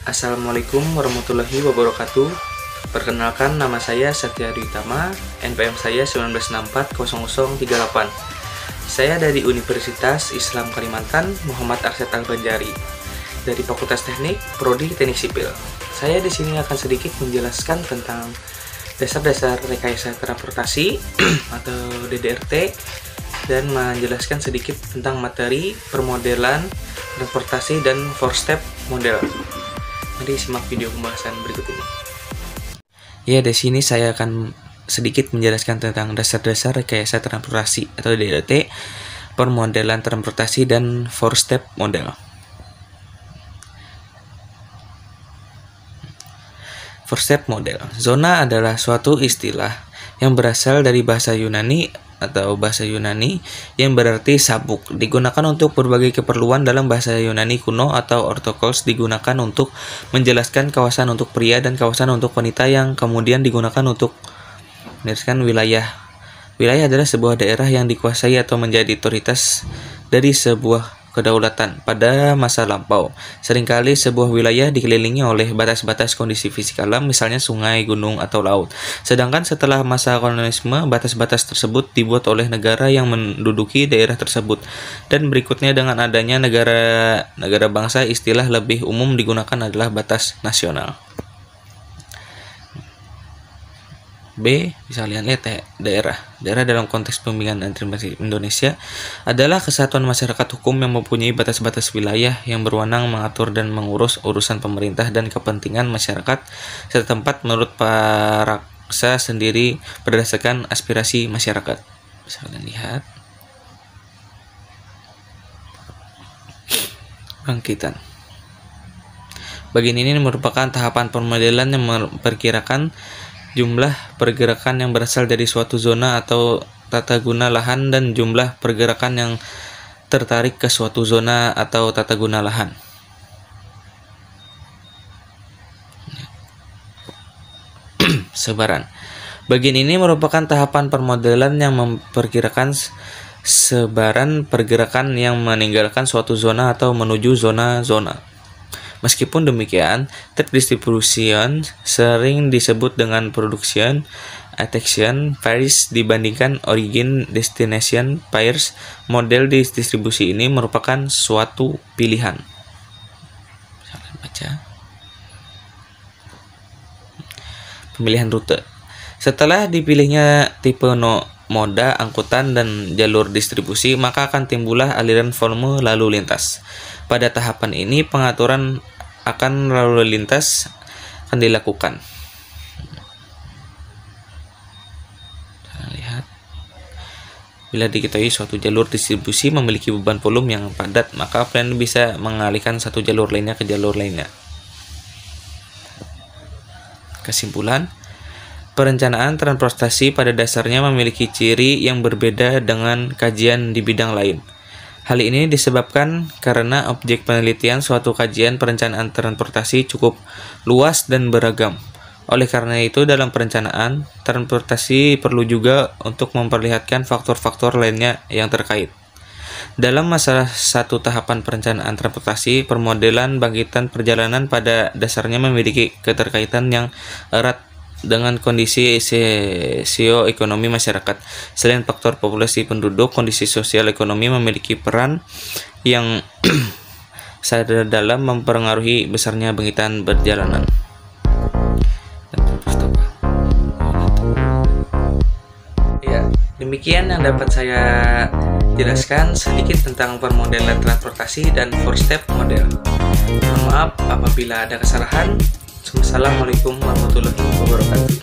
Assalamualaikum warahmatullahi wabarakatuh. Perkenalkan, nama saya Satya Ditama, NPM saya 19640038. Saya dari Universitas Islam Kalimantan, Muhammad Arsyad Al-Banjari, dari Fakultas Teknik, Prodi Teknik Sipil. Saya di sini akan sedikit menjelaskan tentang dasar-dasar rekayasa transportasi atau DDRT, dan menjelaskan sedikit tentang materi permodelan transportasi dan 4-step model. Mari simak video pembahasan berikut ini. Ya, di sini saya akan sedikit menjelaskan tentang dasar-dasar rekayasa transportasi atau DDRT, permodelan transportasi dan 4-step model. 4-step model. Zona adalah suatu istilah yang berasal dari bahasa Yunani yang berarti sabuk, digunakan untuk berbagai keperluan dalam bahasa Yunani kuno, atau orthokols digunakan untuk menjelaskan kawasan untuk pria dan kawasan untuk wanita yang kemudian digunakan untuk menjelaskan wilayah. Wilayah adalah sebuah daerah yang dikuasai atau menjadi otoritas dari sebuah kedaulatan pada masa lampau. Seringkali sebuah wilayah dikelilingi oleh batas-batas kondisi fisik alam, misalnya sungai, gunung, atau laut. Sedangkan setelah masa kolonialisme, batas-batas tersebut dibuat oleh negara yang menduduki daerah tersebut. Dan berikutnya, dengan adanya negara bangsa, istilah lebih umum digunakan adalah batas nasional. B. Bisa kalian lihat ya, daerah. Daerah dalam konteks pemilihan administrasi Indonesia adalah kesatuan masyarakat hukum yang mempunyai batas-batas wilayah yang berwenang mengatur dan mengurus urusan pemerintah dan kepentingan masyarakat setempat menurut paraksa sendiri berdasarkan aspirasi masyarakat. Bisa kalian lihat. Bangkitan. Bagian ini merupakan tahapan permodelan yang memperkirakan jumlah pergerakan yang berasal dari suatu zona atau tata guna lahan dan jumlah pergerakan yang tertarik ke suatu zona atau tata guna lahan. Sebaran. Bagian ini merupakan tahapan permodelan yang memperkirakan sebaran pergerakan yang meninggalkan suatu zona atau menuju zona-zona. Meskipun demikian, type distribution sering disebut dengan production attraction pairs dibandingkan origin destination pairs. Model distribusi ini merupakan suatu pilihan. Baca. Pemilihan rute. Setelah dipilihnya tipe moda angkutan dan jalur distribusi, maka akan timbullah aliran volume lalu lintas. Pada tahapan ini, pengaturan akan lalu lintas akan dilakukan. Lihat. Bila diketahui suatu jalur distribusi memiliki beban volume yang padat, maka plan bisa mengalihkan satu jalur lainnya ke jalur lainnya. Kesimpulan, perencanaan transportasi pada dasarnya memiliki ciri yang berbeda dengan kajian di bidang lain. Hal ini disebabkan karena objek penelitian suatu kajian perencanaan transportasi cukup luas dan beragam. Oleh karena itu, dalam perencanaan transportasi perlu juga untuk memperlihatkan faktor-faktor lainnya yang terkait. Dalam masalah satu tahapan perencanaan transportasi, permodelan bangkitan perjalanan pada dasarnya memiliki keterkaitan yang erat dengan kondisi sosioekonomi masyarakat. Selain faktor populasi penduduk, kondisi sosial ekonomi memiliki peran yang sadar dalam mempengaruhi besarnya bangkitan perjalanan. Ya, demikian yang dapat saya jelaskan sedikit tentang permodelan transportasi dan 4-step model. Mohon maaf apabila ada kesalahan. Assalamualaikum warahmatullahi wabarakatuh.